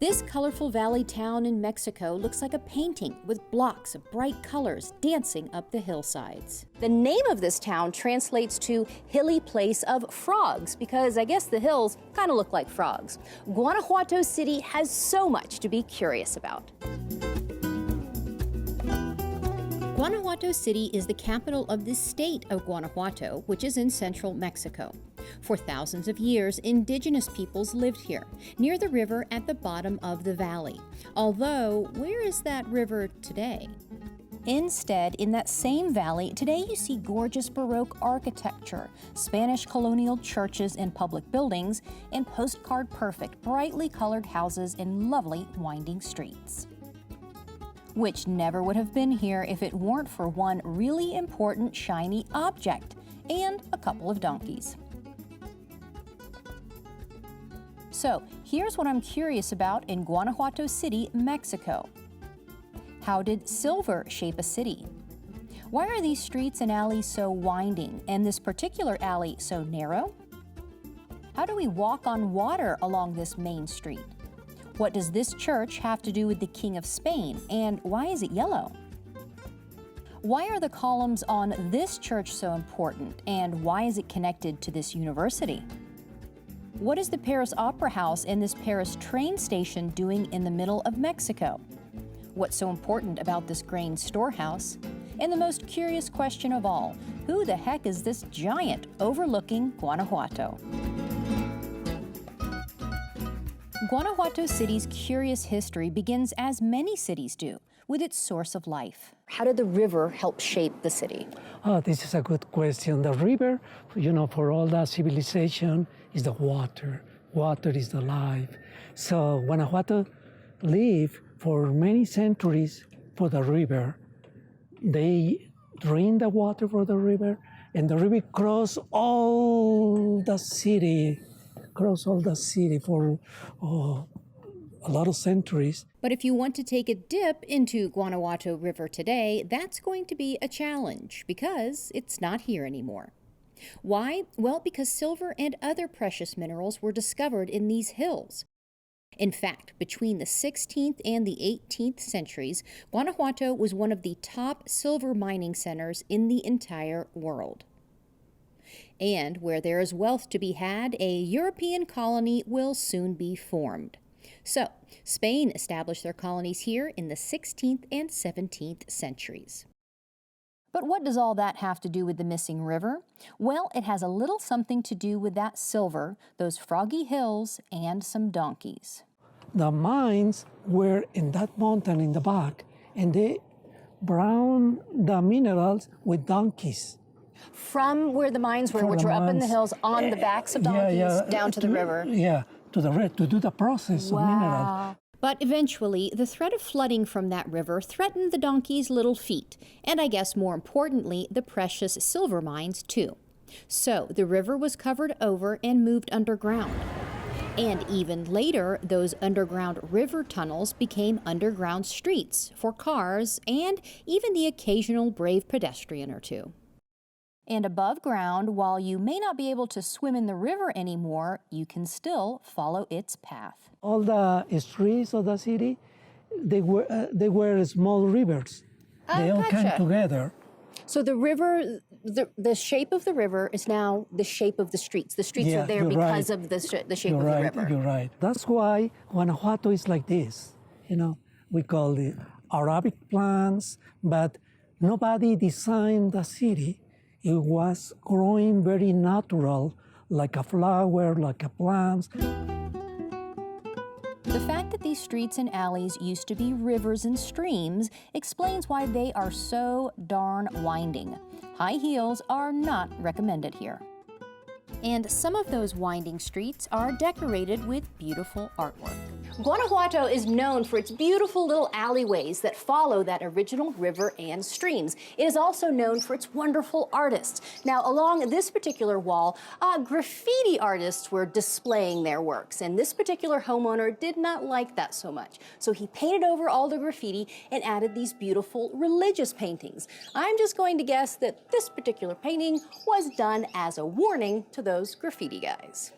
This colorful valley town in Mexico looks like a painting with blocks of bright colors dancing up the hillsides. The name of this town translates to hilly place of frogs because I guess the hills kind of look like frogs. Guanajuato City has so much to be curious about. Guanajuato City is the capital of the state of Guanajuato, which is in central Mexico. For thousands of years, indigenous peoples lived here, near the river at the bottom of the valley. Although, where is that river today? Instead, in that same valley, today you see gorgeous Baroque architecture, Spanish colonial churches and public buildings, and postcard-perfect, brightly colored houses and lovely winding streets. Which never would have been here if it weren't for one really important shiny object and a couple of donkeys. So here's what I'm curious about in Guanajuato City, Mexico. How did silver shape a city? Why are these streets and alleys so winding and this particular alley so narrow? How do we walk on water along this main street? What does this church have to do with the King of Spain, and why is it yellow? Why are the columns on this church so important, and why is it connected to this university? What is the Paris Opera House and this Paris train station doing in the middle of Mexico? What's so important about this grain storehouse? And the most curious question of all, who the heck is this giant overlooking Guanajuato? Guanajuato City's curious history begins as many cities do, with its source of life. How did the river help shape the city? Oh, this is a good question. The river, for all the civilization, is the water. Water is the life. So Guanajuato lived for many centuries for the river. They drain the water for the river, and the river crossed all the city for a lot of centuries. But if you want to take a dip into Guanajuato River today, that's going to be a challenge because it's not here anymore. Why? Well, because silver and other precious minerals were discovered in these hills. In fact, between the 16th and the 18th centuries, Guanajuato was one of the top silver mining centers in the entire world. And where there is wealth to be had, a European colony will soon be formed. So, Spain established their colonies here in the 16th and 17th centuries. But what does all that have to do with the missing river? Well, it has a little something to do with that silver, those froggy hills, and some donkeys. The mines were in that mountain in the back, and they brown the minerals with donkeys. From where the mines were, which were up in the hills, on the backs of donkeys, down to the river. Yeah, to do the process of minerals. But eventually, the threat of flooding from that river threatened the donkeys' little feet, and I guess more importantly, the precious silver mines too. So the river was covered over and moved underground. And even later, those underground river tunnels became underground streets for cars and even the occasional brave pedestrian or two. And above ground, while you may not be able to swim in the river anymore, you can still follow its path. All the streets of the city, they were small rivers. They all came together. So the river, the shape of the river is now the shape of the streets. The streets are there because of the shape of the river. You're right. That's why Guanajuato is like this. We call it Arabic plants, but nobody designed the city. It was growing very natural, like a flower, like a plant. The fact that these streets and alleys used to be rivers and streams explains why they are so darn winding. High heels are not recommended here. And some of those winding streets are decorated with beautiful artwork. Guanajuato is known for its beautiful little alleyways that follow that original river and streams. It is also known for its wonderful artists. Now, along this particular wall, graffiti artists were displaying their works, and this particular homeowner did not like that so much. So he painted over all the graffiti and added these beautiful religious paintings. I'm just going to guess that this particular painting was done as a warning to those graffiti guys.